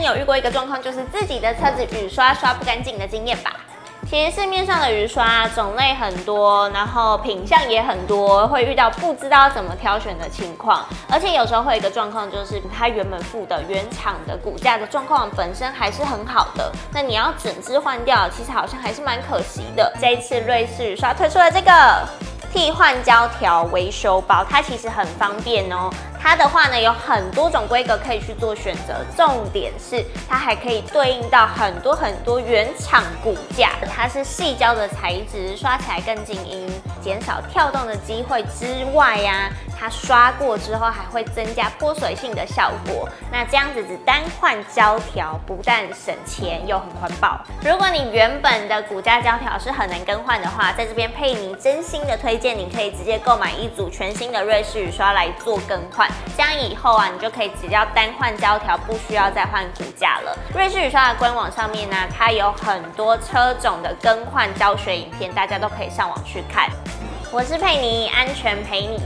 定有遇过一个状况，就是自己的车子雨刷刷不干净的经验吧？其实市面上的雨刷种类很多，然后品项也很多，会遇到不知道怎么挑选的情况。而且有时候会有一个状况，就是它原本附的原厂的骨架的状况本身还是很好的，那你要整支换掉，其实好像还是蛮可惜的。这一次瑞士雨刷推出了这个替换胶条维修包，它其实很方便哦。它的话呢，有很多种规格可以去做选择，重点是它还可以对应到很多原厂骨架。它是细胶的材质，刷起来更静音，减少跳动的机会之外呀，它刷过之后还会增加脱水性的效果。那这样子只单换胶条，不但省钱又很环保。如果你原本的骨架胶条是很难更换的话，在这边佩妮真心的推荐，你可以直接购买一组全新的瑞士雨刷来做更换。这样以后啊，你就可以只要单换胶条，不需要再换骨架了。瑞士雨刷的官网上面呢，它有很多车种的更换教学影片，大家都可以上网去看。我是佩妮，安全陪你。